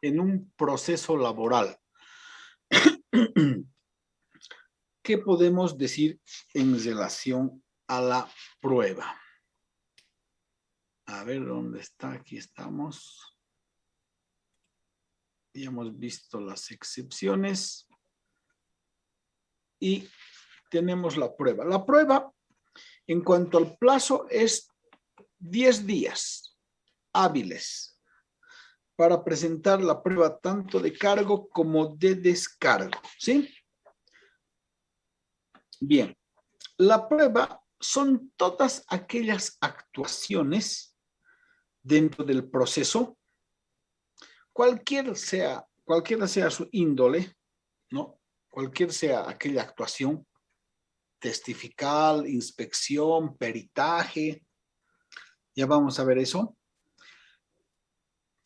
en un proceso laboral. ¿Qué podemos decir en relación a la prueba? A ver, ¿dónde está? Aquí estamos. Ya hemos visto las excepciones. Y tenemos la prueba. La prueba, en cuanto al plazo, es 10 días hábiles para presentar la prueba tanto de cargo como de descargo, ¿sí? Bien, la prueba son todas aquellas actuaciones dentro del proceso, cualquiera sea su índole, ¿no? Cualquier sea aquella actuación, testifical, inspección, peritaje, ya vamos a ver eso,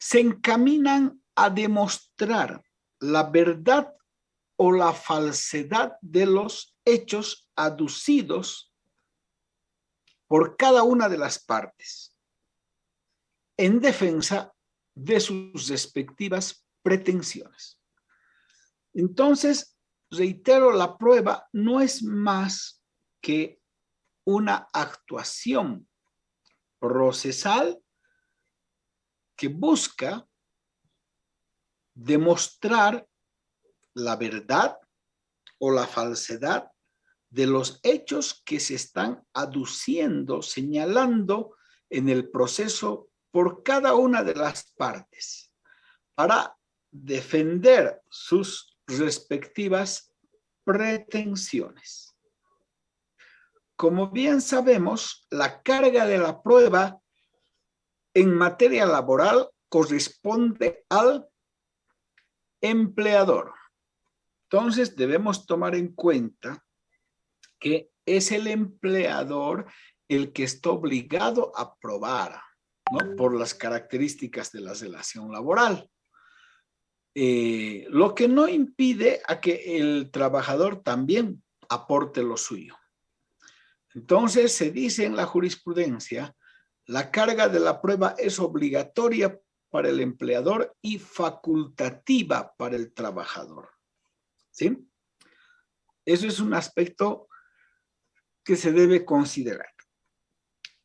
se encaminan a demostrar la verdad o la falsedad de los hechos aducidos por cada una de las partes en defensa de sus respectivas pretensiones. Entonces, reitero, la prueba no es más que una actuación procesal que busca demostrar la verdad o la falsedad de los hechos que se están aduciendo, señalando en el proceso por cada una de las partes para defender sus respectivas pretensiones. Como bien sabemos, la carga de la prueba en materia laboral corresponde al empleador. Entonces, debemos tomar en cuenta que es el empleador el que está obligado a probar, ¿no? Por las características de la relación laboral. Lo que no impide a que el trabajador también aporte lo suyo. Entonces, se dice en la jurisprudencia, la carga de la prueba es obligatoria para el empleador y facultativa para el trabajador. ¿Sí? Eso es un aspecto que se debe considerar.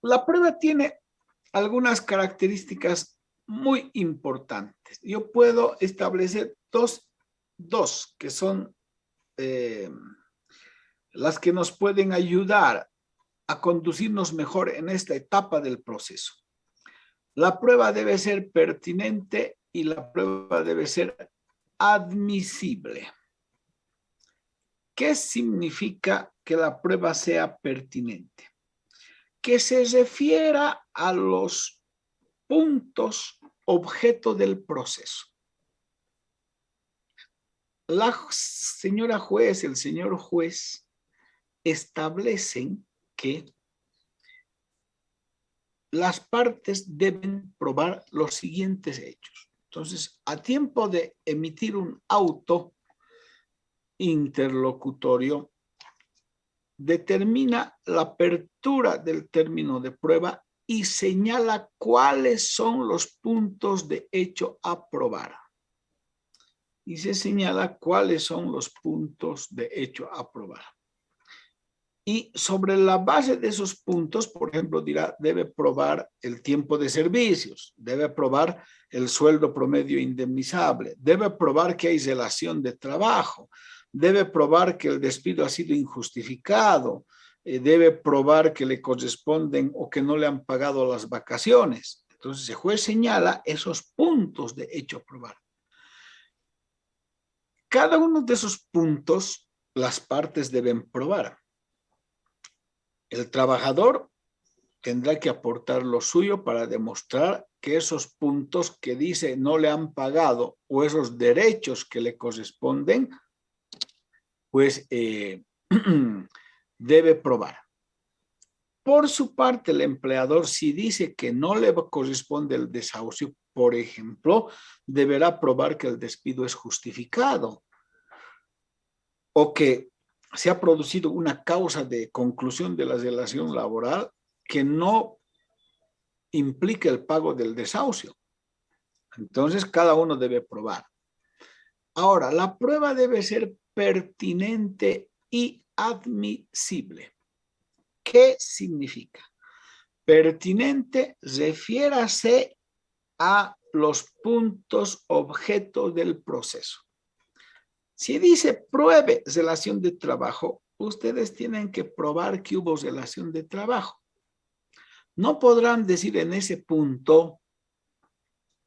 La prueba tiene algunas características muy importantes. Yo puedo establecer dos que son las que nos pueden ayudar a conducirnos mejor en esta etapa del proceso. La prueba debe ser pertinente y la prueba debe ser admisible. ¿Qué significa que la prueba sea pertinente? Que se refiera a los puntos objeto del proceso. La señora juez, el señor juez establecen que las partes deben probar los siguientes hechos. Entonces, a tiempo de emitir un auto interlocutorio, determina la apertura del término de prueba y señala cuáles son los puntos de hecho a probar. Y se señala cuáles son los puntos de hecho a probar. Y sobre la base de esos puntos, por ejemplo, dirá, debe probar el tiempo de servicios, debe probar el sueldo promedio indemnizable, debe probar que hay relación de trabajo, debe probar que el despido ha sido injustificado, debe probar que le corresponden o que no le han pagado las vacaciones. Entonces, el juez señala esos puntos de hecho a probar. Cada uno de esos puntos, las partes deben probar. El trabajador tendrá que aportar lo suyo para demostrar que esos puntos que dice no le han pagado o esos derechos que le corresponden, pues debe probar. Por su parte, el empleador, si dice que no le corresponde el desahucio, por ejemplo, deberá probar que el despido es justificado o que se ha producido una causa de conclusión de la relación laboral que no implica el pago del desahucio. Entonces, cada uno debe probar. Ahora, la prueba debe ser pertinente y admisible. ¿Qué significa? Pertinente, refiérase a los puntos objeto del proceso. Si dice pruebe relación de trabajo, ustedes tienen que probar que hubo relación de trabajo. No podrán decir en ese punto,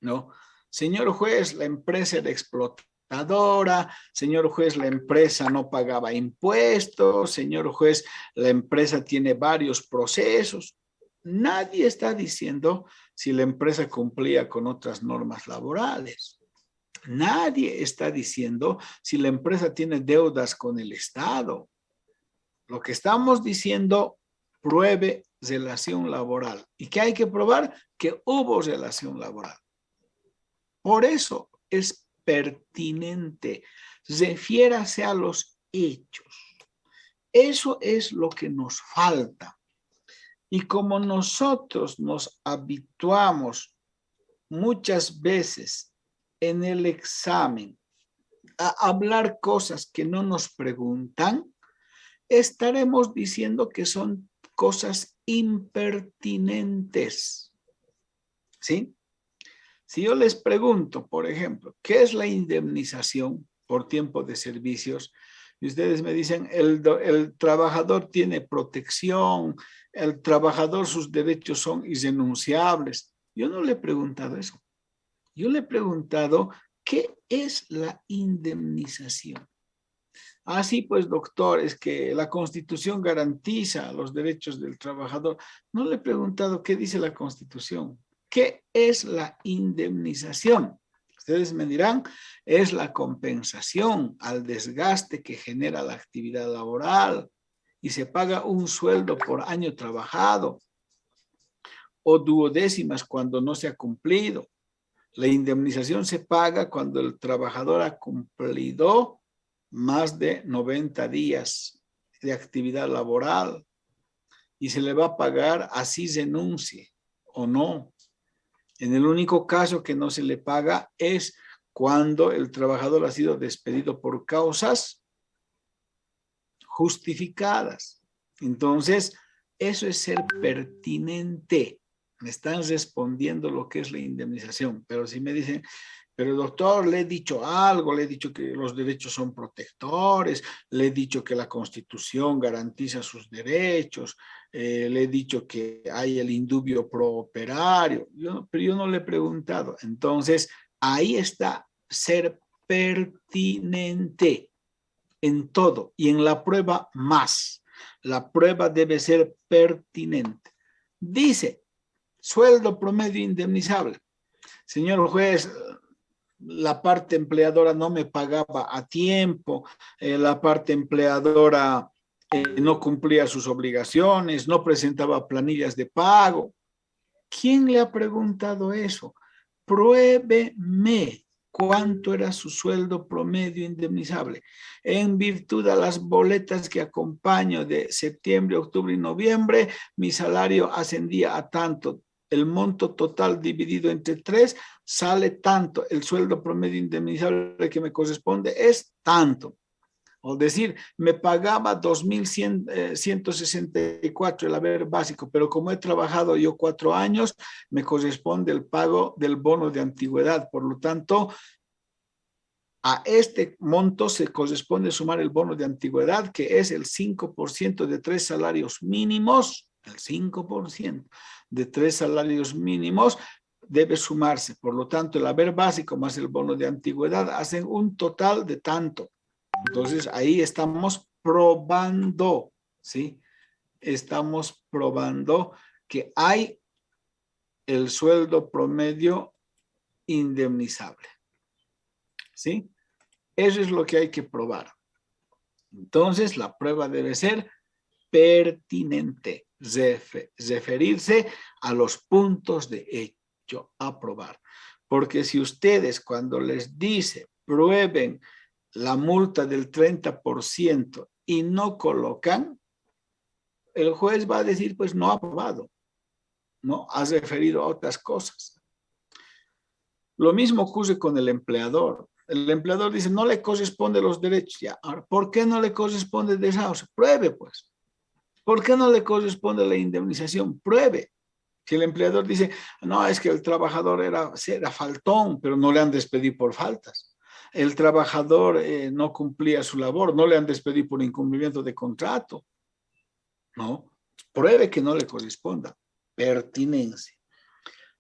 ¿no? Señor juez, la empresa era explotadora. Señor juez, la empresa no pagaba impuestos. Señor juez, la empresa tiene varios procesos. Nadie está diciendo si la empresa cumplía con otras normas laborales. Nadie está diciendo si la empresa tiene deudas con el Estado. Lo que estamos diciendo, pruebe relación laboral. ¿Y qué hay que probar? Que hubo relación laboral. Por eso es pertinente. Refiérase a los hechos. Eso es lo que nos falta. Y como nosotros nos habituamos muchas veces en el examen a hablar cosas que no nos preguntan, estaremos diciendo que son cosas impertinentes. ¿Sí? Si yo les pregunto, por ejemplo, ¿qué es la indemnización por tiempo de servicios? Y ustedes me dicen, el trabajador tiene protección, el trabajador, sus derechos son irrenunciables. Yo no le he preguntado eso. Yo le he preguntado, ¿qué es la indemnización? Ah, sí, pues doctor, es que la Constitución garantiza los derechos del trabajador. No le he preguntado qué dice la Constitución. ¿Qué es la indemnización? Ustedes me dirán, es la compensación al desgaste que genera la actividad laboral y se paga un sueldo por año trabajado o duodécimas cuando no se ha cumplido. La indemnización se paga cuando el trabajador ha cumplido más de 90 días de actividad laboral y se le va a pagar así renuncie o no. En el único caso que no se le paga es cuando el trabajador ha sido despedido por causas justificadas. Entonces, eso es ser pertinente. Me están respondiendo lo que es la indemnización, pero si me dicen, pero doctor, le he dicho algo, le he dicho que los derechos son protectores, le he dicho que la Constitución garantiza sus derechos, le he dicho que hay el indubio pro operario, pero yo no le he preguntado. Entonces, ahí está ser pertinente en todo y en la prueba más. La prueba debe ser pertinente. Dice, sueldo promedio indemnizable. Señor juez, la parte empleadora no me pagaba a tiempo, la parte empleadora no cumplía sus obligaciones, no presentaba planillas de pago. ¿Quién le ha preguntado eso? Pruébeme cuánto era su sueldo promedio indemnizable. En virtud a las boletas que acompaño de septiembre, octubre y noviembre, mi salario ascendía a tanto. El monto total dividido entre 3 sale tanto. El sueldo promedio indemnizable que me corresponde es tanto. O decir, me pagaba 2.164 el haber básico, pero como he trabajado yo 4 años, me corresponde el pago del bono de antigüedad. Por lo tanto, a este monto se corresponde sumar el bono de antigüedad, que es el 5% de 3 salarios mínimos, el 5% de 3 salarios mínimos debe sumarse. Por lo tanto, el haber básico más el bono de antigüedad hacen un total de tanto. Entonces, ahí estamos probando, ¿sí? Estamos probando que hay el sueldo promedio indemnizable, ¿sí? Eso es lo que hay que probar. Entonces, la prueba debe ser pertinente, referirse a los puntos de hecho a probar. Porque si ustedes cuando les dice prueben la multa del 30% y no colocan, el juez va a decir, pues no ha aprobado, ¿no? Has referido a otras cosas. Lo mismo ocurre con el empleador. El empleador dice, no le corresponde los derechos. Ya, ahora, ¿por qué no le corresponde el desahucio? Pruebe, pues. ¿Por qué no le corresponde la indemnización? Pruebe. Si el empleador dice, no, es que el trabajador era faltón, pero no le han despedido por faltas. El trabajador no cumplía su labor, no le han despedido por incumplimiento de contrato. No, pruebe que no le corresponda. Pertinencia.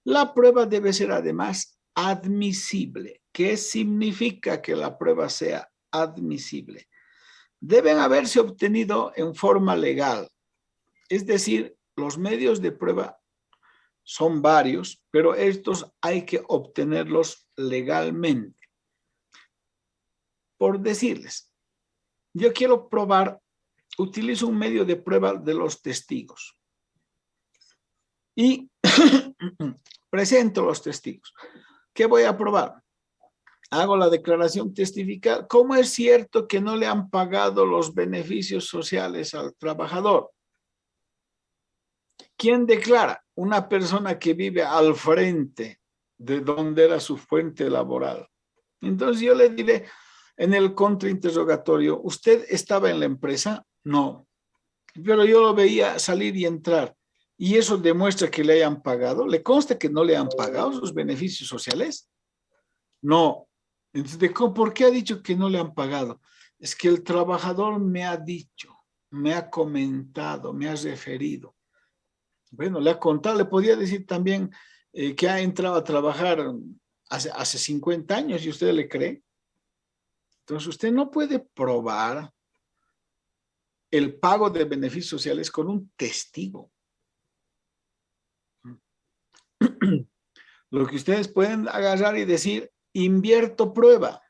La prueba debe ser además admisible. ¿Qué significa que la prueba sea admisible? Deben haberse obtenido en forma legal. Es decir, los medios de prueba son varios, pero estos hay que obtenerlos legalmente. Por decirles, yo quiero probar, utilizo un medio de prueba de los testigos y presento los testigos. ¿Qué voy a probar? Hago la declaración testifical. ¿Cómo es cierto que no le han pagado los beneficios sociales al trabajador? ¿Quién declara? Una persona que vive al frente de donde era su fuente laboral. Entonces yo le diré en el contrainterrogatorio, ¿usted estaba en la empresa? No, pero yo lo veía salir y entrar. ¿Y eso demuestra que le hayan pagado? ¿Le consta que no le han pagado sus beneficios sociales? No. Entonces, ¿por qué ha dicho que no le han pagado? Es que el trabajador me ha dicho, me ha comentado, me ha referido. Bueno, le ha contado, le podía decir también que ha entrado a trabajar hace 50 años y usted le cree. Entonces, usted no puede probar el pago de beneficios sociales con un testigo. Lo que ustedes pueden agarrar y decir, invierto prueba.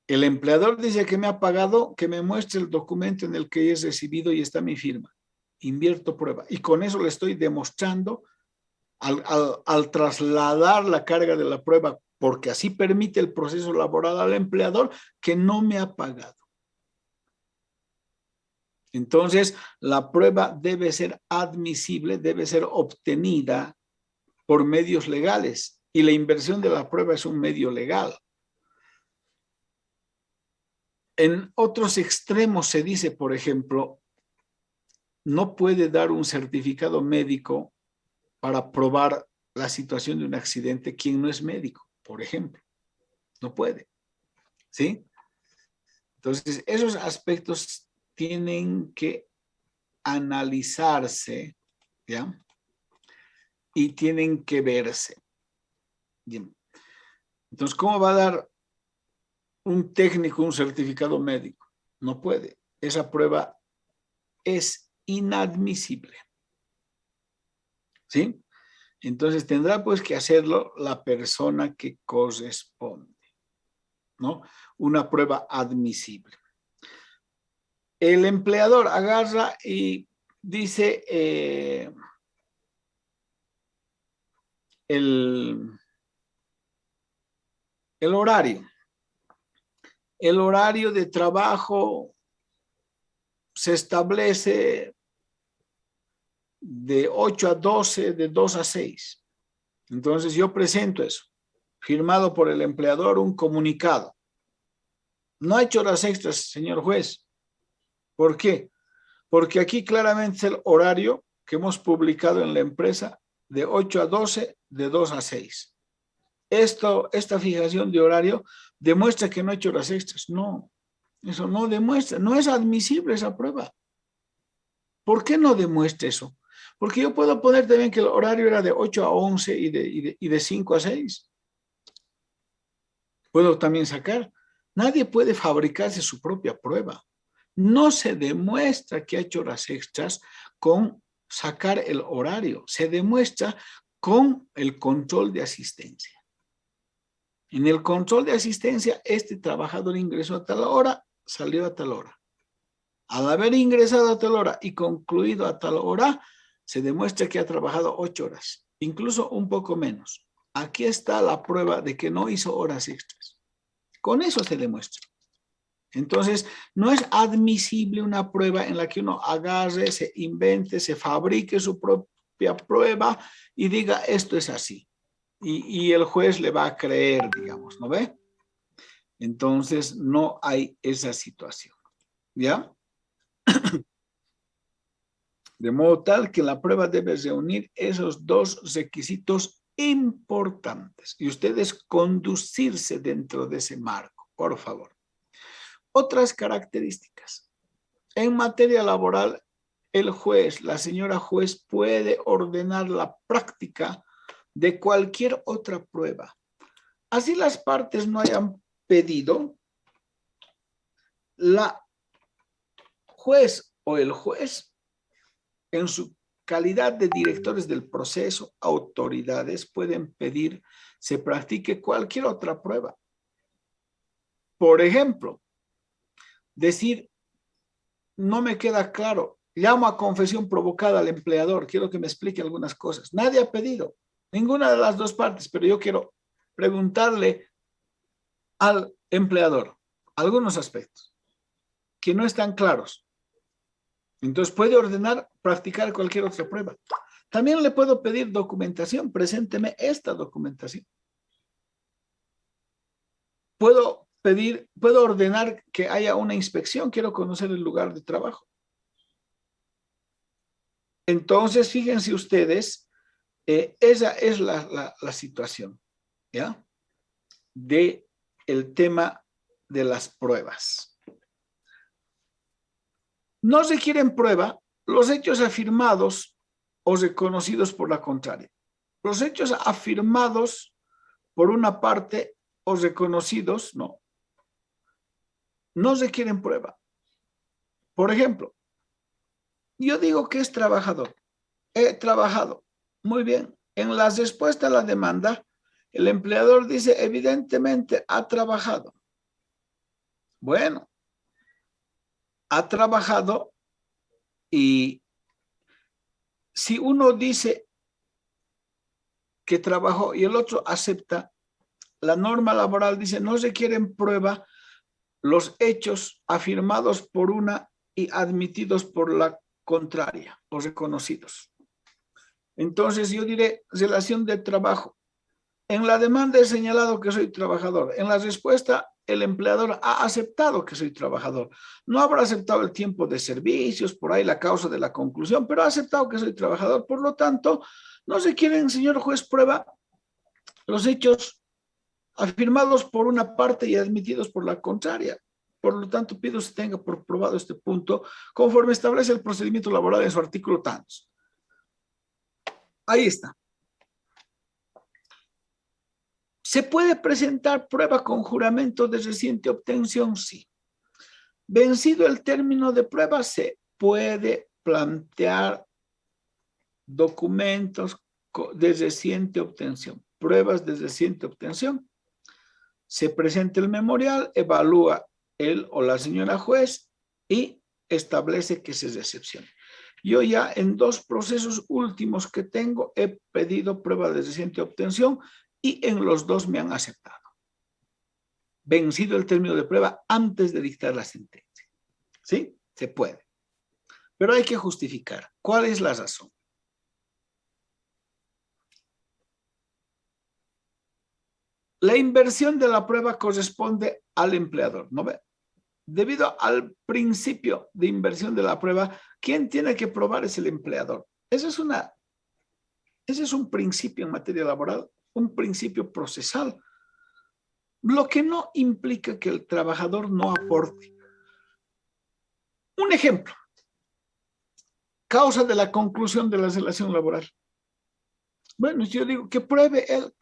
El empleador dice que me ha pagado, que me muestre el documento en el que es recibido y está mi firma. Invierto prueba. Y con eso le estoy demostrando, al trasladar la carga de la prueba, porque así permite el proceso laboral al empleador, que no me ha pagado. Entonces, la prueba debe ser admisible, debe ser obtenida por medios legales. Y la inversión de la prueba es un medio legal. En otros extremos se dice, por ejemplo, no puede dar un certificado médico para probar la situación de un accidente quien no es médico, por ejemplo. No puede. ¿Sí? Entonces, esos aspectos tienen que analizarse, ¿ya? Y tienen que verse. Bien. Entonces, ¿cómo va a dar un técnico un certificado médico? No puede. Esa prueba es inadmisible. ¿Sí? Entonces tendrá pues que hacerlo la persona que corresponde, ¿no? Una prueba admisible. El empleador agarra y dice el horario. El horario de trabajo se establece de 8 a 12, de 2 a 6. Entonces yo presento eso, firmado por el empleador, un comunicado. No ha hecho horas extras, señor juez. ¿Por qué? Porque aquí claramente es el horario que hemos publicado en la empresa de 8 a 12, de 2 a 6. Esta fijación de horario demuestra que no ha hecho horas extras. No, eso no demuestra, no es admisible esa prueba. ¿Por qué no demuestra eso? Porque yo puedo poner también que el horario era de 8 a 11 y de 5 a 6. Puedo también sacar. Nadie puede fabricarse su propia prueba. No se demuestra que ha hecho horas extras con sacar el horario. Se demuestra con el control de asistencia. En el control de asistencia, este trabajador ingresó a tal hora, salió a tal hora. Al haber ingresado a tal hora y concluido a tal hora, se demuestra que ha trabajado 8 horas, incluso un poco menos. Aquí está la prueba de que no hizo horas extras. Con eso se demuestra. Entonces, no es admisible una prueba en la que uno agarre, se invente, se fabrique su propia prueba y diga, esto es así. y el juez le va a creer, digamos, ¿no ve? Entonces, no hay esa situación, ¿ya? De modo tal que la prueba debe reunir esos dos requisitos importantes y ustedes conducirse dentro de ese marco, por favor. Otras características. En materia laboral, el juez, la señora juez, puede ordenar la práctica de cualquier otra prueba. Así las partes no hayan pedido, la juez o el juez, en su calidad de directores del proceso, autoridades, pueden pedir se practique cualquier otra prueba. Por ejemplo, decir, no me queda claro, llamo a confesión provocada al empleador, quiero que me explique algunas cosas. Nadie ha pedido, ninguna de las dos partes, pero yo quiero preguntarle al empleador algunos aspectos que no están claros. Entonces puede ordenar practicar cualquier otra prueba. También le puedo pedir documentación, presénteme esta documentación. Puedo ordenar que haya una inspección, quiero conocer el lugar de trabajo. Entonces, fíjense ustedes, esa es la situación, ¿ya? De el tema de las pruebas. No requieren prueba los hechos afirmados o reconocidos por la contraria. Los hechos afirmados por una parte o reconocidos, no requieren prueba. Por ejemplo, yo digo que es trabajador. He trabajado. Muy bien. En la respuesta a la demanda, el empleador dice, evidentemente ha trabajado. Bueno, ha trabajado y si uno dice que trabajó y el otro acepta, la norma laboral dice, no requieren prueba los hechos afirmados por una y admitidos por la contraria o reconocidos. Entonces yo diré relación de trabajo. En la demanda he señalado que soy trabajador. En la respuesta, el empleador ha aceptado que soy trabajador. No habrá aceptado el tiempo de servicios, por ahí la causa de la conclusión, pero ha aceptado que soy trabajador. Por lo tanto, no se quieren, señor juez, prueba los hechos afirmados por una parte y admitidos por la contraria. Por lo tanto, pido se tenga por probado este punto conforme establece el procedimiento laboral en su artículo tantos. Ahí está. ¿Se puede presentar prueba con juramento de reciente obtención? Sí. Vencido el término de prueba, se puede plantear documentos de reciente obtención, pruebas de reciente obtención. Se presenta el memorial, evalúa él o la señora juez y establece que se recepcione. Yo ya en dos procesos últimos que tengo he pedido prueba de reciente obtención y en los dos me han aceptado. Vencido el término de prueba antes de dictar la sentencia. ¿Sí? Se puede. Pero hay que justificar. ¿Cuál es la razón? La inversión de la prueba corresponde al empleador, ¿no ve? Debido al principio de inversión de la prueba, ¿quién tiene que probar es el empleador? Ese es un principio en materia laboral, un principio procesal, lo que no implica que el trabajador no aporte. Un ejemplo, causa de la conclusión de la relación laboral. Bueno, yo digo que pruebe él.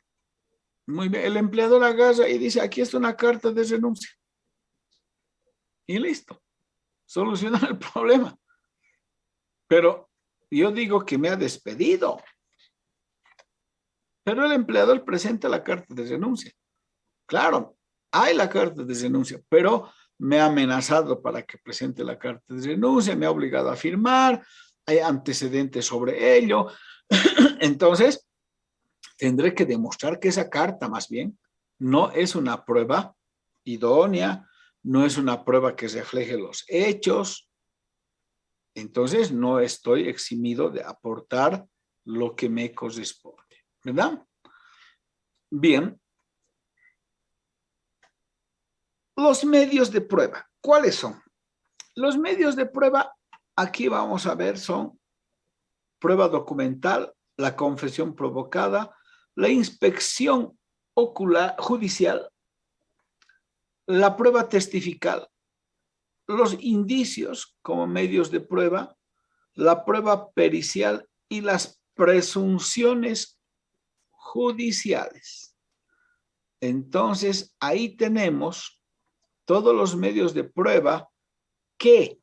Muy bien, el empleador agarra y dice, aquí está una carta de renuncia. Y listo, solucionar el problema. Pero yo digo que me ha despedido. Pero el empleador presenta la carta de renuncia. Claro, hay la carta de renuncia, pero me ha amenazado para que presente la carta de renuncia, me ha obligado a firmar, hay antecedentes sobre ello. Entonces, tendré que demostrar que esa carta más bien no es una prueba idónea, no es una prueba que refleje los hechos. Entonces, no estoy eximido de aportar lo que me corresponde, ¿verdad? Bien. Los medios de prueba, ¿cuáles son? Los medios de prueba, aquí vamos a ver, son prueba documental, la confesión provocada, la inspección ocular judicial, la prueba testifical, los indicios como medios de prueba, la prueba pericial y las presunciones judiciales. Entonces, ahí tenemos todos los medios de prueba que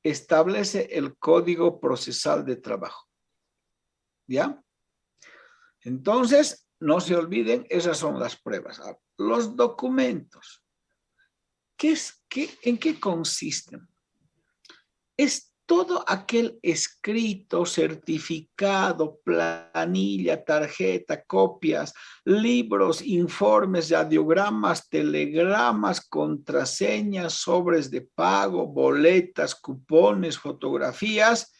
establece el Código Procesal de Trabajo. ¿Ya? Entonces, no se olviden, esas son las pruebas. Los documentos. ¿En qué consisten? Es todo aquel escrito, certificado, planilla, tarjeta, copias, libros, informes, radiogramas, telegramas, contraseñas, sobres de pago, boletas, cupones, fotografías,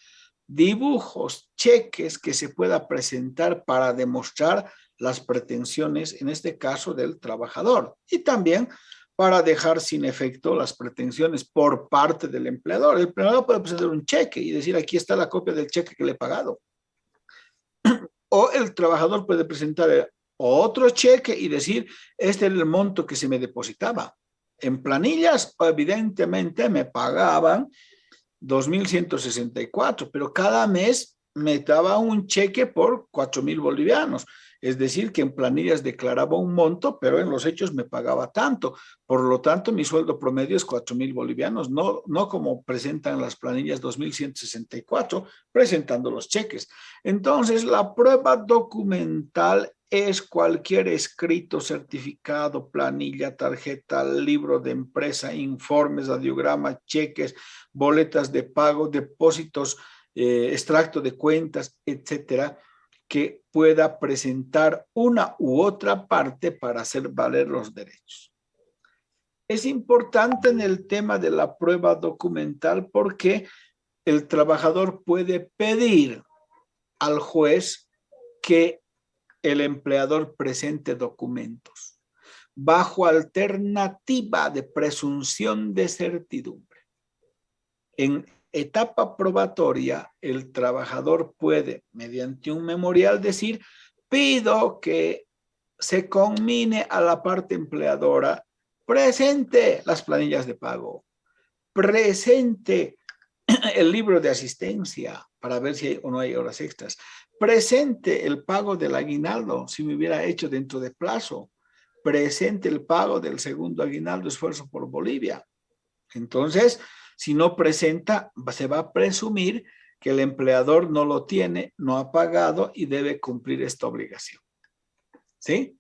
dibujos, cheques que se pueda presentar para demostrar las pretensiones, en este caso, del trabajador. Y también para dejar sin efecto las pretensiones por parte del empleador. El empleador puede presentar un cheque y decir, aquí está la copia del cheque que le he pagado. O el trabajador puede presentar otro cheque y decir, este es el monto que se me depositaba. En planillas, evidentemente, me pagaban 2.164, pero cada mes me daba un cheque por 4.000 bolivianos. Es decir, que en planillas declaraba un monto, pero en los hechos me pagaba tanto. Por lo tanto, mi sueldo promedio es 4.000 bolivianos, no como presentan las planillas 2.164, presentando los cheques. Entonces, la prueba documental es cualquier escrito, certificado, planilla, tarjeta, libro de empresa, informes, radiograma, cheques, boletas de pago, depósitos, extracto de cuentas, etcétera, que pueda presentar una u otra parte para hacer valer los derechos. Es importante en el tema de la prueba documental porque el trabajador puede pedir al juez que el empleador presente documentos bajo alternativa de presunción de certidumbre. En etapa probatoria, el trabajador puede, mediante un memorial, decir, pido que se conmine a la parte empleadora, presente las planillas de pago, presente el libro de asistencia para ver si hay o no hay horas extras, presente el pago del aguinaldo, si me hubiera hecho dentro de plazo, presente el pago del segundo aguinaldo esfuerzo por Bolivia. Entonces, si no presenta, se va a presumir que el empleador no lo tiene, no ha pagado y debe cumplir esta obligación. ¿Sí?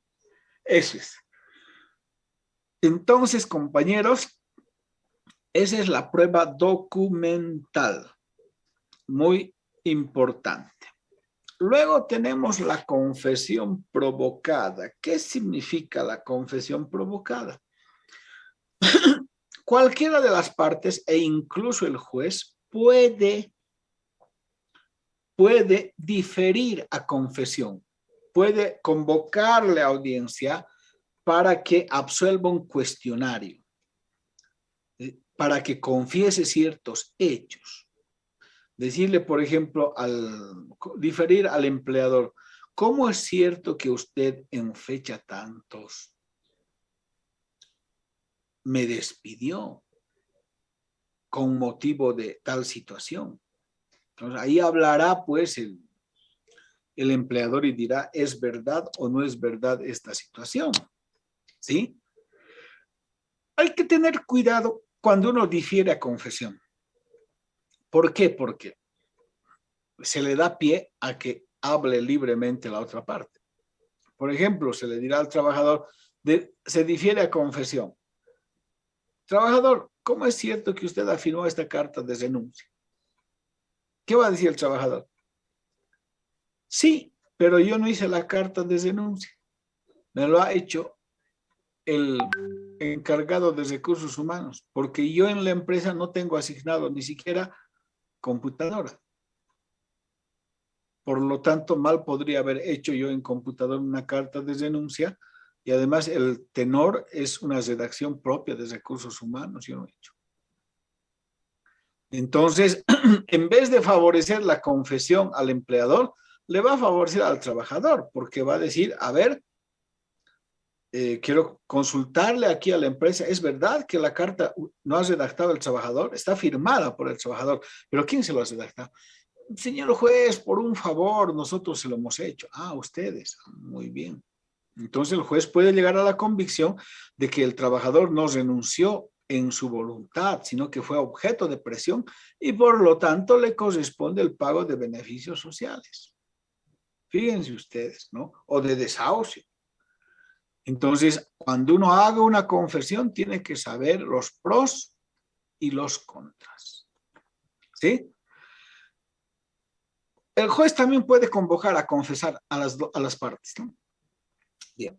Eso es. Entonces, compañeros, esa es la prueba documental. Muy importante. Luego tenemos la confesión provocada. ¿Qué significa la confesión provocada? Cualquiera de las partes e incluso el juez puede diferir a confesión, puede convocarle a audiencia para que absuelva un cuestionario, para que confiese ciertos hechos. Decirle, por ejemplo, diferir al empleador, ¿cómo es cierto que usted en fecha tantos me despidió con motivo de tal situación? Entonces, ahí hablará pues el empleador y dirá, ¿es verdad o no es verdad esta situación? ¿Sí? Hay que tener cuidado cuando uno difiere a confesión. ¿Por qué? Porque se le da pie a que hable libremente la otra parte. Por ejemplo, se le dirá al trabajador, se difiere a confesión. Trabajador, ¿cómo es cierto que usted afirmó esta carta de renuncia? ¿Qué va a decir el trabajador? Sí, pero yo no hice la carta de renuncia. Me lo ha hecho el encargado de recursos humanos, porque yo en la empresa no tengo asignado ni siquiera computadora. Por lo tanto, mal podría haber hecho yo en computador una carta de renuncia y además el tenor es una redacción propia de recursos humanos, yo no he hecho. Entonces, en vez de favorecer la confesión al empleador, le va a favorecer al trabajador, porque va a decir, a ver, quiero consultarle aquí a la empresa, ¿es verdad que la carta no ha redactado el trabajador? Está firmada por el trabajador, pero ¿quién se lo ha redactado? Señor juez, por un favor, nosotros se lo hemos hecho. Ah, ustedes, muy bien. Entonces el juez puede llegar a la convicción de que el trabajador no renunció en su voluntad, sino que fue objeto de presión y por lo tanto le corresponde el pago de beneficios sociales. Fíjense ustedes, ¿no? O de desahucio. Entonces, cuando uno haga una confesión, tiene que saber los pros y los contras. ¿Sí? El juez también puede convocar a confesar a las partes, ¿no? Bien.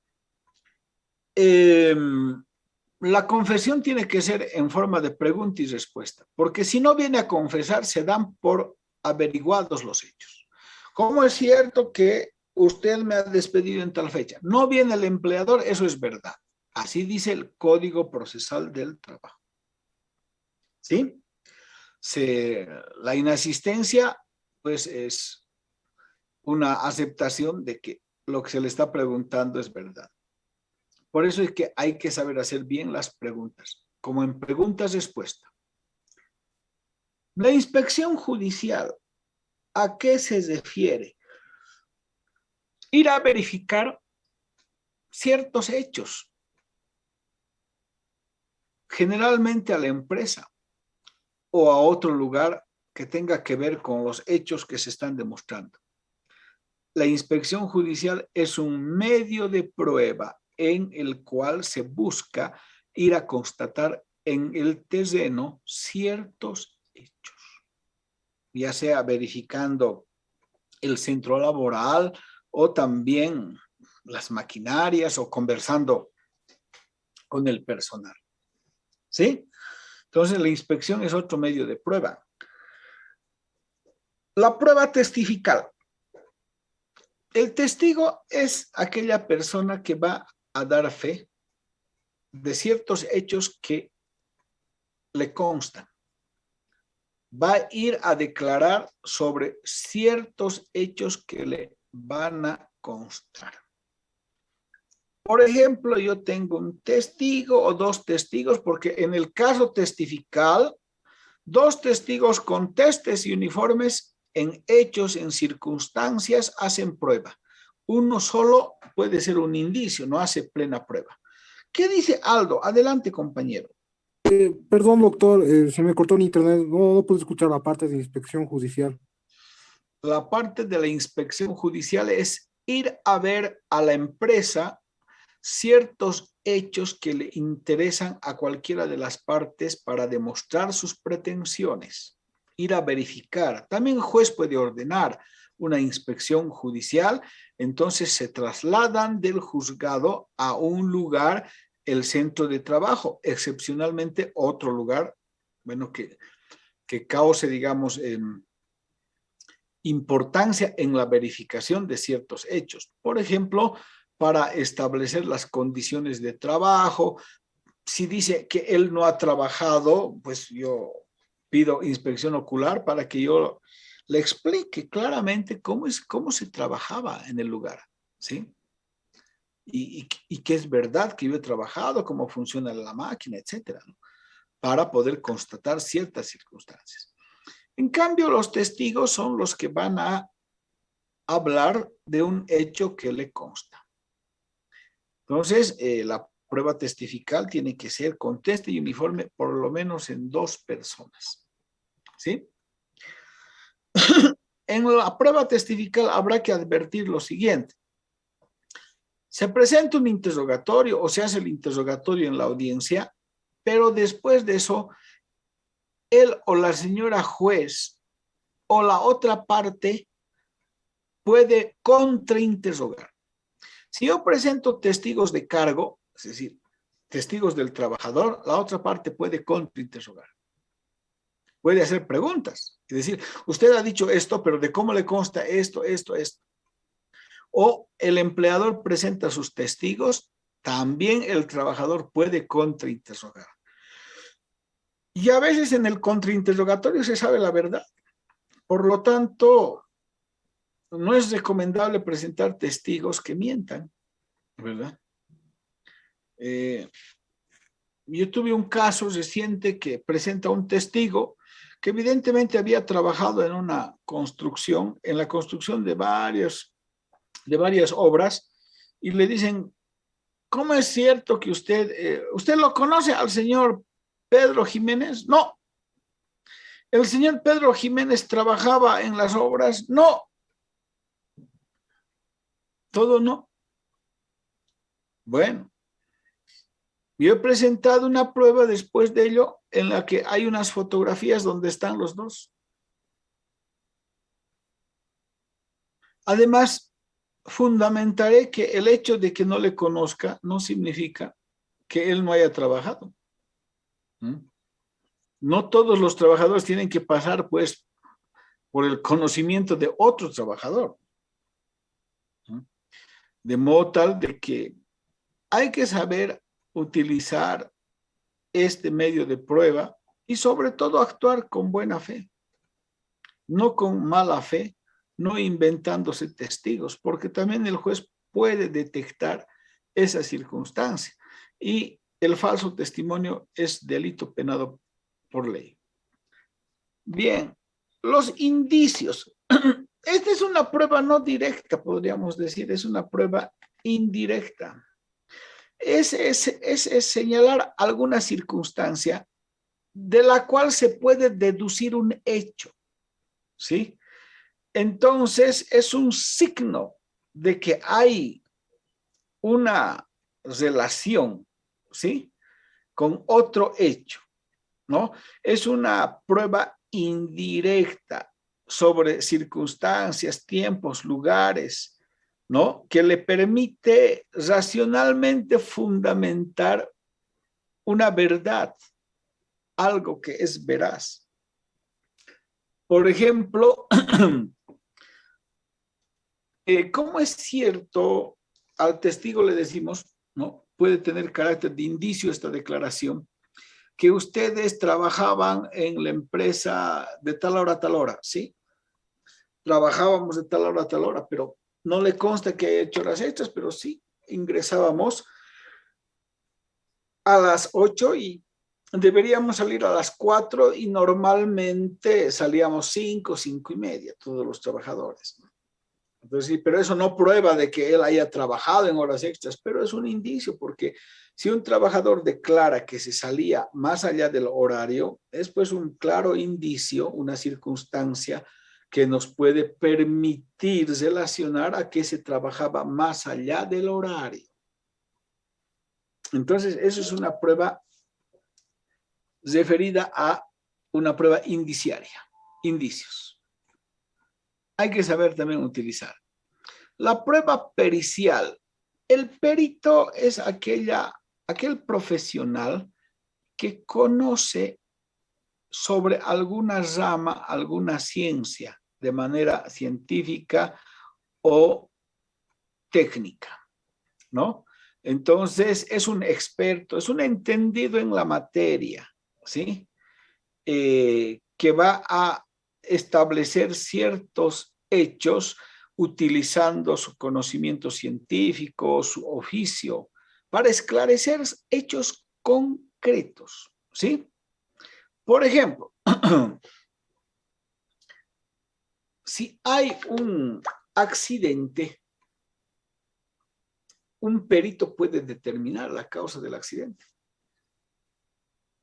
La confesión tiene que ser en forma de pregunta y respuesta, porque si no viene a confesar, se dan por averiguados los hechos. ¿Cómo es cierto que usted me ha despedido en tal fecha? No viene el empleador, eso es verdad. Así dice el Código Procesal del Trabajo. ¿Sí? La inasistencia, pues, es una aceptación de que lo que se le está preguntando es verdad. Por eso es que hay que saber hacer bien las preguntas, como en preguntas-respuesta. La inspección judicial, ¿a qué se refiere? Ir a verificar ciertos hechos, generalmente a la empresa o a otro lugar que tenga que ver con los hechos que se están demostrando. La inspección judicial es un medio de prueba en el cual se busca ir a constatar en el terreno ciertos hechos, ya sea verificando el centro laboral o también las maquinarias o conversando con el personal. ¿Sí? Entonces la inspección es otro medio de prueba. La prueba testifical. El testigo es aquella persona que va a dar fe de ciertos hechos que le constan. Va a ir a declarar sobre ciertos hechos que le van a constar. Por ejemplo, yo tengo un testigo o dos testigos, porque en el caso testifical, dos testigos con testes y uniformes en hechos, en circunstancias, hacen prueba. Uno solo puede ser un indicio, no hace plena prueba. ¿Qué dice Aldo? Adelante, compañero. Perdón, doctor, se me cortó el internet, no pude escuchar la parte de inspección judicial. La parte de la inspección judicial es ir a ver a la empresa ciertos hechos que le interesan a cualquiera de las partes para demostrar sus pretensiones, ir a verificar. También el juez puede ordenar una inspección judicial, entonces se trasladan del juzgado a un lugar, el centro de trabajo, excepcionalmente otro lugar, bueno, que cause, digamos, importancia en la verificación de ciertos hechos. Por ejemplo, para establecer las condiciones de trabajo. Si dice que él no ha trabajado, pues yo pido inspección ocular para que yo le explique claramente cómo se trabajaba en el lugar, ¿sí? Y que es verdad que yo he trabajado, cómo funciona la máquina, etcétera, ¿no? Para poder constatar ciertas circunstancias. En cambio, los testigos son los que van a hablar de un hecho que le consta. Entonces, la prueba testifical tiene que ser con teste y uniforme por lo menos en 2 personas. ¿Sí? En la prueba testifical habrá que advertir lo siguiente. Se presenta un interrogatorio o se hace el interrogatorio en la audiencia, pero después de eso, él o la señora juez o la otra parte puede contrainterrogar. Si yo presento testigos de cargo, es decir, testigos del trabajador, la otra parte puede contrainterrogar. Puede hacer preguntas y decir, usted ha dicho esto, pero ¿de cómo le consta esto, esto, esto? O el empleador presenta sus testigos, también el trabajador puede contrainterrogar. Y a veces en el contrainterrogatorio se sabe la verdad. Por lo tanto, no es recomendable presentar testigos que mientan, ¿verdad? Yo tuve un caso reciente que presenta un testigo que evidentemente había trabajado en una construcción, en la construcción de varias obras, y le dicen, ¿cómo es cierto que usted lo conoce al señor Pedro Jiménez? No. ¿El señor Pedro Jiménez trabajaba en las obras? No. Todo no. Bueno, yo he presentado una prueba después de ello en la que hay unas fotografías donde están los dos. Además, fundamentaré que el hecho de que no le conozca no significa que él no haya trabajado. No todos los trabajadores tienen que pasar, pues, por el conocimiento de otro trabajador. De modo tal de que hay que saber utilizar este medio de prueba y sobre todo actuar con buena fe, no con mala fe, no inventándose testigos, porque también el juez puede detectar esa circunstancia y el falso testimonio es delito penado por ley. Bien, los indicios. Esta es una prueba no directa, podríamos decir, es una prueba indirecta. Es señalar alguna circunstancia de la cual se puede deducir un hecho, ¿sí? Entonces, es un signo de que hay una relación, ¿sí? Con otro hecho, ¿no? Es una prueba indirecta sobre circunstancias, tiempos, lugares, ¿no? Que le permite racionalmente fundamentar una verdad, algo que es veraz. Por ejemplo, ¿cómo es cierto? Al testigo le decimos, ¿no? Puede tener carácter de indicio esta declaración, que ustedes trabajaban en la empresa de tal hora a tal hora, ¿sí? Trabajábamos de tal hora a tal hora, pero no le consta que haya hecho horas extras, pero sí ingresábamos a las 8 y deberíamos salir a las 4 y normalmente salíamos 5, 5 y media, todos los trabajadores. Entonces, sí, pero eso no prueba de que él haya trabajado en horas extras, pero es un indicio, porque si un trabajador declara que se salía más allá del horario, es pues un claro indicio, una circunstancia que nos puede permitir relacionar a que se trabajaba más allá del horario. Entonces, eso es una prueba referida a una prueba indiciaria, indicios. Hay que saber también utilizar. La prueba pericial. El perito es aquel profesional que conoce sobre alguna rama, alguna ciencia, de manera científica o técnica, ¿no? Entonces, es un experto, es un entendido en la materia, ¿sí? Que va a establecer ciertos hechos utilizando su conocimiento científico, su oficio, para esclarecer hechos concretos, ¿sí? Por ejemplo, si hay un accidente, un perito puede determinar la causa del accidente.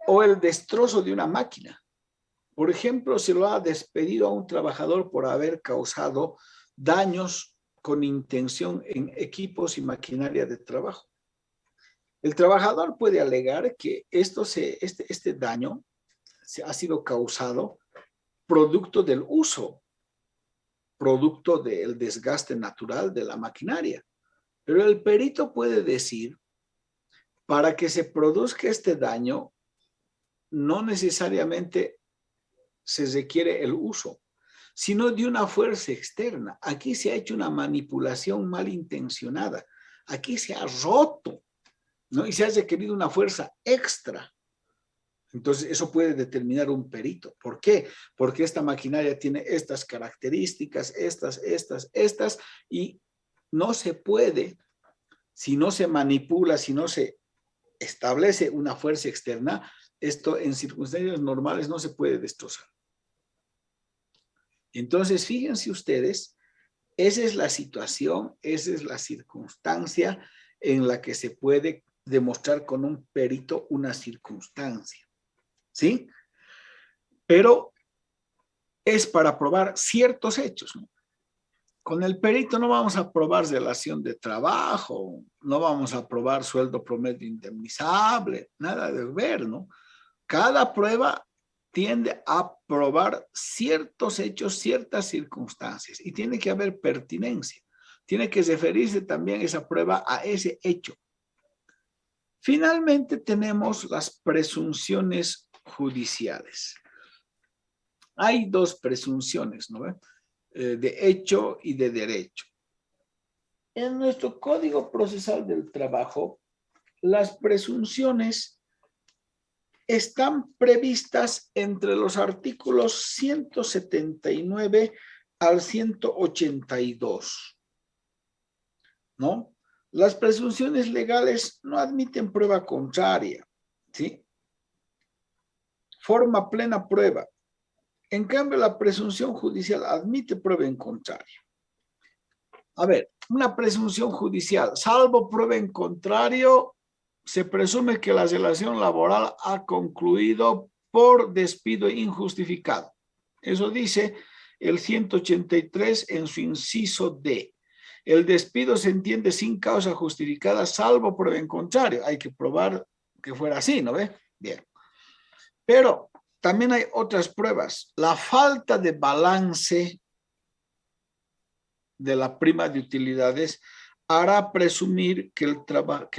O el destrozo de una máquina. Por ejemplo, se lo ha despedido a un trabajador por haber causado daños con intención en equipos y maquinaria de trabajo. El trabajador puede alegar que este daño ha sido causado producto del uso, producto del desgaste natural de la maquinaria. Pero el perito puede decir, para que se produzca este daño, no necesariamente se requiere el uso, sino de una fuerza externa. Aquí se ha hecho una manipulación malintencionada. Aquí se ha roto, ¿no? Y se ha requerido una fuerza extra. Entonces, eso puede determinar un perito. ¿Por qué? Porque esta maquinaria tiene estas características, estas, y no se puede, si no se manipula, si no se establece una fuerza externa, esto en circunstancias normales no se puede destrozar. Entonces, fíjense ustedes, esa es la situación, esa es la circunstancia en la que se puede demostrar con un perito una circunstancia. ¿Sí? Pero es para probar ciertos hechos, ¿no? Con el perito no vamos a probar relación de trabajo, no vamos a probar sueldo promedio indemnizable, nada de ver, ¿no? Cada prueba tiende a probar ciertos hechos, ciertas circunstancias, y tiene que haber pertinencia. Tiene que referirse también esa prueba a ese hecho. Finalmente tenemos las presunciones judiciales. Hay dos presunciones, ¿no? De hecho y de derecho. En nuestro Código Procesal del Trabajo, las presunciones están previstas entre los artículos 179 al 182, ¿no? Las presunciones legales no admiten prueba contraria, ¿sí? Forma plena prueba. En cambio, la presunción judicial admite prueba en contrario. A ver, una presunción judicial, salvo prueba en contrario, se presume que la relación laboral ha concluido por despido injustificado. Eso dice el 183 en su inciso D. El despido se entiende sin causa justificada, salvo prueba en contrario. Hay que probar que fuera así, ¿no ve? Bien. Pero también hay otras pruebas. La falta de balance de la prima de utilidades hará presumir que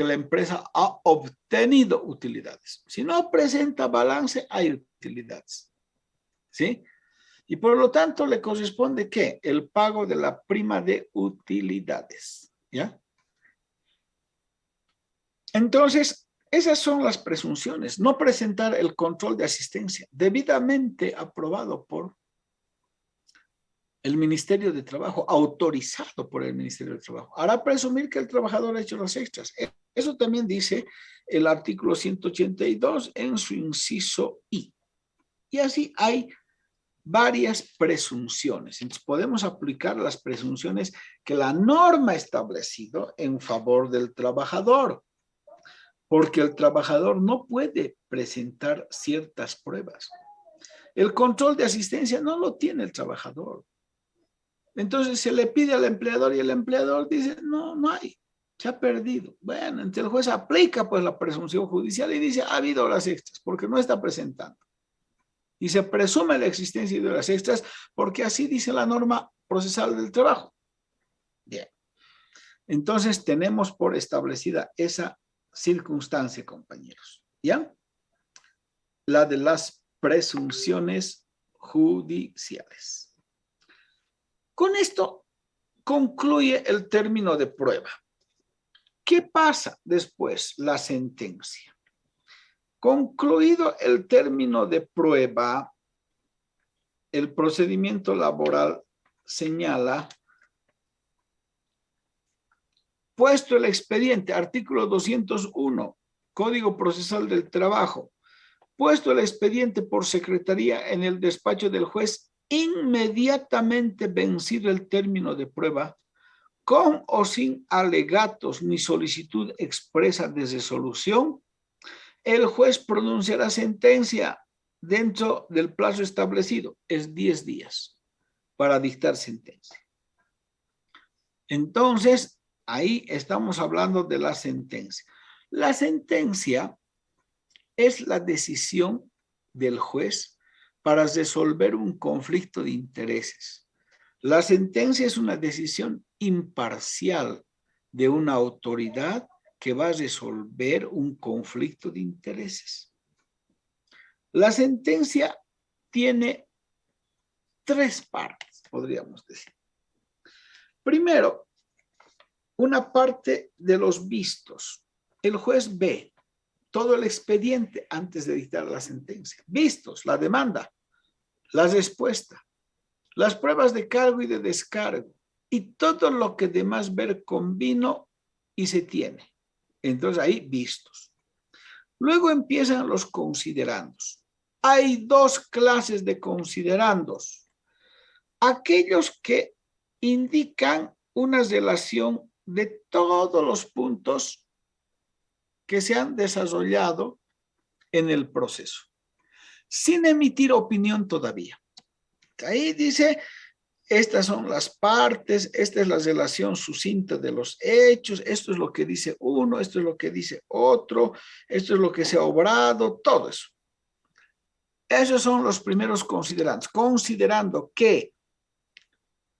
la empresa ha obtenido utilidades. Si no presenta balance, hay utilidades. ¿Sí? Y por lo tanto le corresponde ¿qué? El pago de la prima de utilidades. ¿Ya? Entonces, esas son las presunciones. No presentar el control de asistencia debidamente aprobado por el Ministerio de Trabajo, autorizado por el Ministerio de Trabajo, hará presumir que el trabajador ha hecho las extras. Eso también dice el artículo 182 en su inciso I. Y así hay varias presunciones. Entonces podemos aplicar las presunciones que la norma ha establecido en favor del trabajador, porque el trabajador no puede presentar ciertas pruebas. El control de asistencia no lo tiene el trabajador. Entonces se le pide al empleador y el empleador dice, no, no hay, se ha perdido. Bueno, entonces el juez aplica pues la presunción judicial y dice, ha habido horas extras porque no está presentando. Y se presume la existencia de horas extras porque así dice la norma procesal del trabajo. Bien. Entonces tenemos por establecida esa circunstancia, compañeros. ¿Ya? La de las presunciones judiciales. Con esto concluye el término de prueba. ¿Qué pasa después? La sentencia. Concluido el término de prueba, el procedimiento laboral señala, puesto el expediente, artículo 201, Código Procesal del Trabajo, puesto el expediente por secretaría en el despacho del juez, inmediatamente vencido el término de prueba, con o sin alegatos ni solicitud expresa de resolución, el juez pronunciará sentencia dentro del plazo establecido, es 10 días para dictar sentencia. Entonces, ahí estamos hablando de la sentencia. La sentencia es la decisión del juez para resolver un conflicto de intereses. La sentencia es una decisión imparcial de una autoridad que va a resolver un conflicto de intereses. La sentencia tiene tres partes, podríamos decir. Primero, una parte de los vistos. El juez ve todo el expediente antes de dictar la sentencia. Vistos, la demanda, la respuesta, las pruebas de cargo y de descargo y todo lo que demás ver convino y se tiene. Entonces ahí vistos. Luego empiezan los considerandos. Hay dos clases de considerandos. Aquellos que indican una relación de todos los puntos que se han desarrollado en el proceso, sin emitir opinión todavía. Ahí dice, estas son las partes, esta es la relación sucinta de los hechos, esto es lo que dice uno, esto es lo que dice otro, esto es lo que se ha obrado, todo eso. Esos son los primeros considerandos, considerando que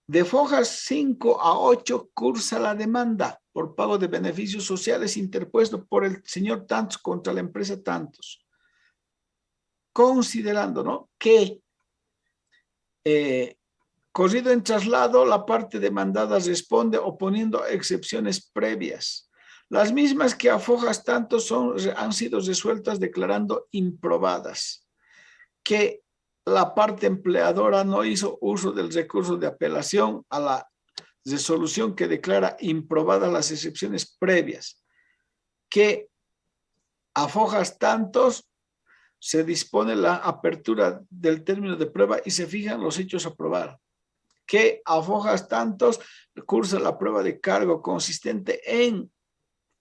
de fojas 5 a 8 cursa la demanda por pago de beneficios sociales interpuesto por el señor Tantos contra la empresa Tantos. Considerando, ¿no?, que corrido en traslado, la parte demandada responde oponiendo excepciones previas. Las mismas que a fojas Tantos han sido resueltas declarando improbadas. Que la parte empleadora no hizo uso del recurso de apelación a la resolución que declara improbadas las excepciones previas, que a fojas Tantos se dispone la apertura del término de prueba y se fijan los hechos a probar, que a fojas Tantos cursa la prueba de cargo consistente en,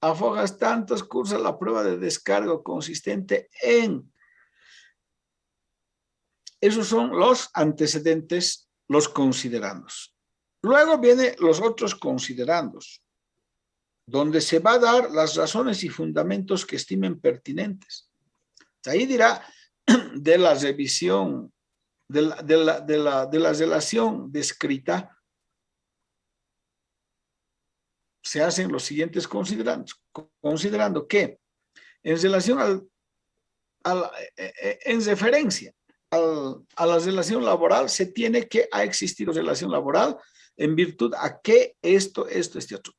a fojas Tantos cursa la prueba de descargo consistente en. Esos son los antecedentes, los considerandos. Luego vienen los otros considerandos, donde se va a dar las razones y fundamentos que estimen pertinentes. Ahí dirá de la revisión, de la relación descrita, se hacen los siguientes considerandos. Considerando que en relación en referencia a la relación laboral, se tiene que ha existido relación laboral en virtud a que este otro.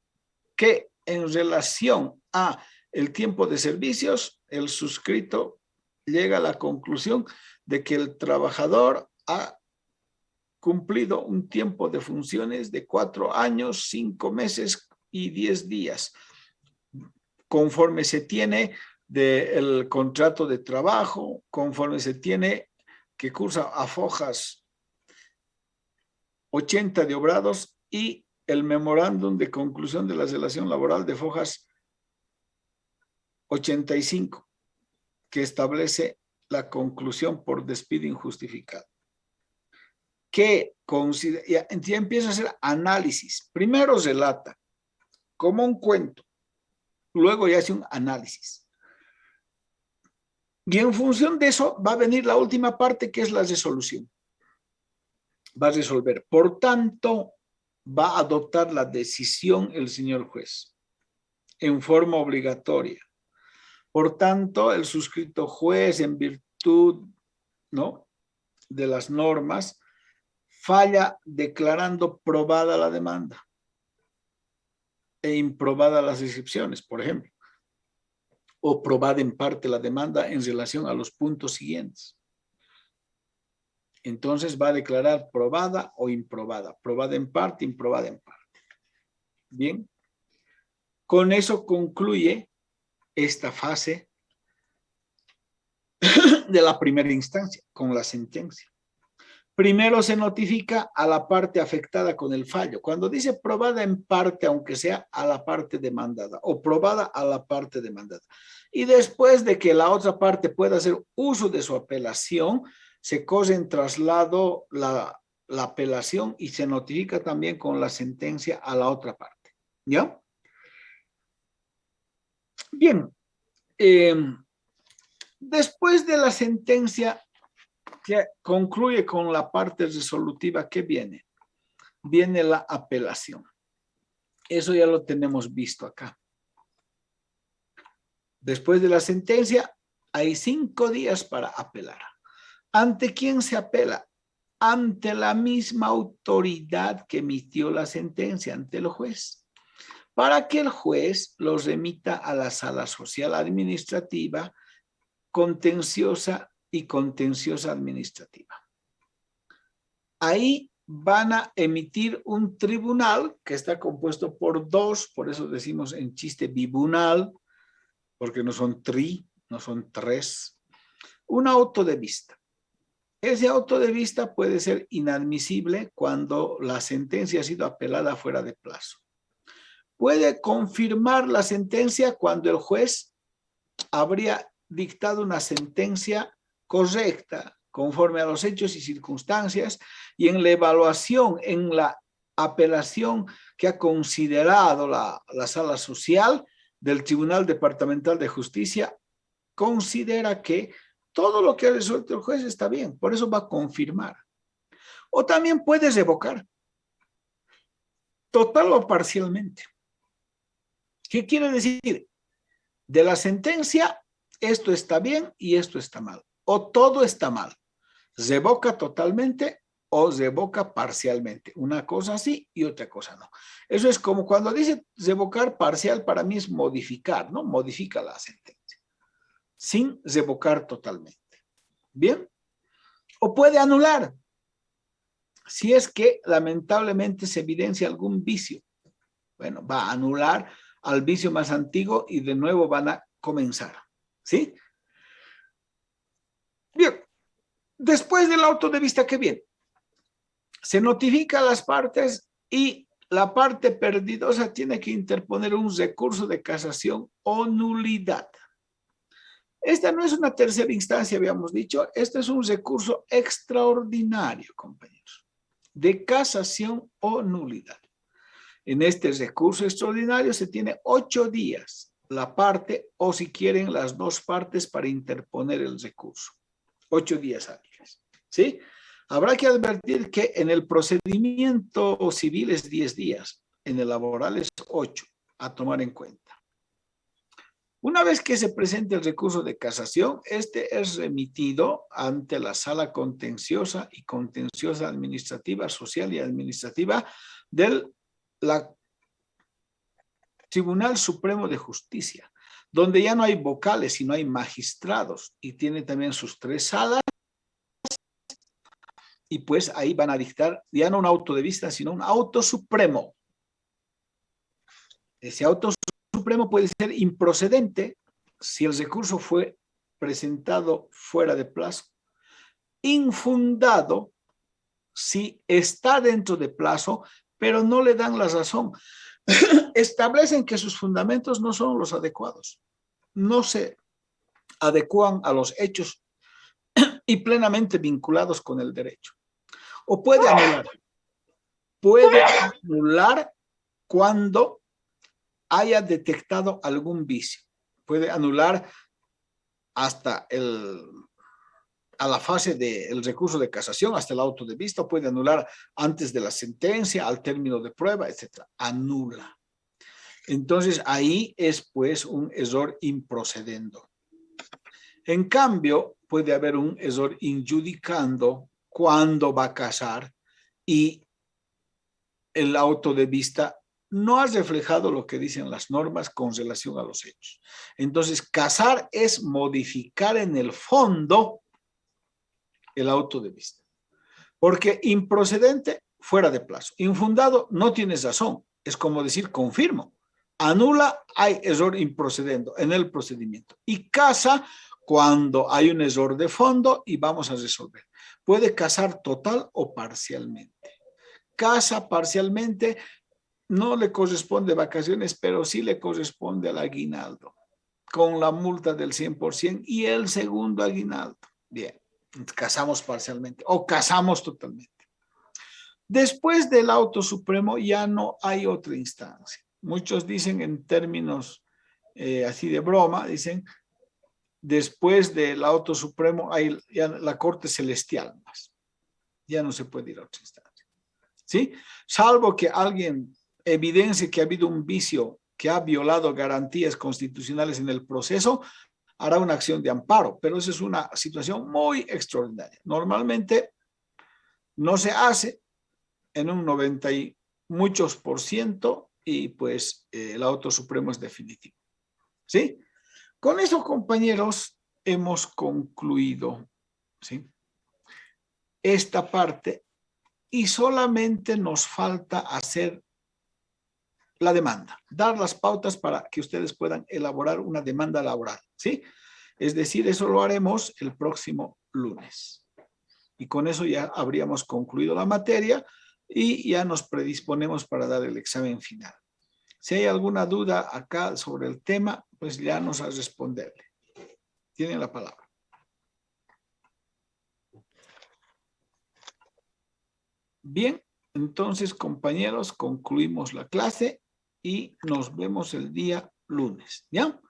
Que en relación a el tiempo de servicios, el suscrito llega a la conclusión de que el trabajador ha cumplido un tiempo de funciones de 4 años, 5 meses y 10 días, conforme se tiene del contrato de trabajo, conforme se tiene que cursa a fojas 80 de obrados y el memorándum de conclusión de la relación laboral de fojas 85, que establece la conclusión por despido injustificado. Que ya empieza a hacer análisis. Primero relata como un cuento, luego ya hace un análisis. Y en función de eso va a venir la última parte, que es la resolución. Va a resolver. Por tanto, va a adoptar la decisión el señor juez en forma obligatoria. Por tanto, el suscrito juez, en virtud, ¿no?, de las normas, falla declarando probada la demanda e improbada las excepciones, por ejemplo, o probada en parte la demanda en relación a los puntos siguientes. Entonces va a declarar probada o improbada, probada en parte, improbada en parte. Bien, con eso concluye esta fase de la primera instancia, con la sentencia. Primero se notifica a la parte afectada con el fallo. Cuando dice probada en parte, aunque sea a la parte demandada, o probada a la parte demandada. Y después de que la otra parte pueda hacer uso de su apelación, se corre en traslado la apelación y se notifica también con la sentencia a la otra parte. ¿Ya? Bien. Después de la sentencia, que concluye con la parte resolutiva, ¿qué viene? Viene la apelación. Eso ya lo tenemos visto acá. Después de la sentencia, hay 5 días para apelar. ¿Ante quién se apela? ante la misma autoridad que emitió la sentencia, ante el juez, para que el juez los remita a la sala social administrativa, contenciosa y contenciosa administrativa. Ahí van a emitir un tribunal que está compuesto por dos, por eso decimos en chiste bibunal, porque no son no son tres, un auto de vista. Ese auto de vista puede ser inadmisible cuando la sentencia ha sido apelada fuera de plazo. Puede confirmar la sentencia cuando el juez habría dictado una sentencia correcta, conforme a los hechos y circunstancias, y en la evaluación, en la apelación que ha considerado la sala social del Tribunal Departamental de Justicia, considera que todo lo que ha resuelto el juez está bien, por eso va a confirmar. O también puedes revocar, total o parcialmente. ¿Qué quiere decir? De la sentencia, esto está bien y esto está mal, o todo está mal. Revoca totalmente o revoca parcialmente. Una cosa sí y otra cosa no. Eso es como cuando dice revocar parcial, para mí es modificar, ¿no? Modifica la sentencia sin revocar totalmente. ¿Bien? O puede anular si es que lamentablemente se evidencia algún vicio. Bueno, va a anular al vicio más antiguo y de nuevo van a comenzar. ¿Sí? Bien. Después del auto de vista, ¿qué viene? Se notifica a las partes y la parte perdidosa tiene que interponer un recurso de casación o nulidad. Esta no es una tercera instancia, habíamos dicho, este es un recurso extraordinario, compañeros, de casación o nulidad. En este recurso extraordinario se tiene 8 días la parte o si quieren las dos partes para interponer el recurso. 8 días hábiles, ¿sí? Habrá que advertir que en el procedimiento civil es 10 días, en el laboral es 8, a tomar en cuenta. Una vez que se presente el recurso de casación, este es remitido ante la sala contenciosa y contenciosa administrativa, social y administrativa del Tribunal Supremo de Justicia, donde ya no hay vocales, sino hay magistrados y tiene también sus 3 salas y pues ahí van a dictar ya no un auto de vista, sino un auto supremo. Ese auto supremo puede ser improcedente si el recurso fue presentado fuera de plazo, infundado si está dentro de plazo, pero no le dan la razón. Establecen que sus fundamentos no son los adecuados, no se adecuan a los hechos y plenamente vinculados con el derecho. O puede anular cuando haya detectado algún vicio. Puede anular hasta a la fase del recurso de casación, hasta el auto de vista, puede anular antes de la sentencia, al término de prueba, etc. Anula. Entonces, ahí es pues un error improcedendo. En cambio, puede haber un error injudicando cuando va a casar y el auto de vista no ha reflejado lo que dicen las normas con relación a los hechos. Entonces, casar es modificar en el fondo el auto de vista. Porque improcedente, fuera de plazo. Infundado, no tienes razón. Es como decir, confirmo. Anula, hay error improcedendo en el procedimiento. Y casa cuando hay un error de fondo y vamos a resolver. Puede casar total o parcialmente. Casa parcialmente, no le corresponde vacaciones, pero sí le corresponde al aguinaldo, con la multa del 100% y el segundo aguinaldo. Bien, casamos parcialmente o casamos totalmente. Después del auto supremo ya no hay otra instancia. Muchos dicen en términos así de broma, dicen, después del auto supremo hay ya la corte celestial más. Ya no se puede ir a otra instancia. ¿Sí? Salvo que alguien evidencie que ha habido un vicio que ha violado garantías constitucionales en el proceso, hará una acción de amparo, pero esa es una situación muy extraordinaria. Normalmente no se hace en un 90 y muchos por ciento y pues el auto supremo es definitivo. ¿Sí? Con eso, compañeros, hemos concluido, ¿sí?, esta parte y solamente nos falta hacer la demanda, dar las pautas para que ustedes puedan elaborar una demanda laboral, ¿sí? Es decir, eso lo haremos el próximo lunes. Y con eso ya habríamos concluido la materia y ya nos predisponemos para dar el examen final. Si hay alguna duda acá sobre el tema, pues ya nos a responderle. Tienen la palabra. Bien, entonces, compañeros, concluimos la clase y nos vemos el día lunes, ¿ya?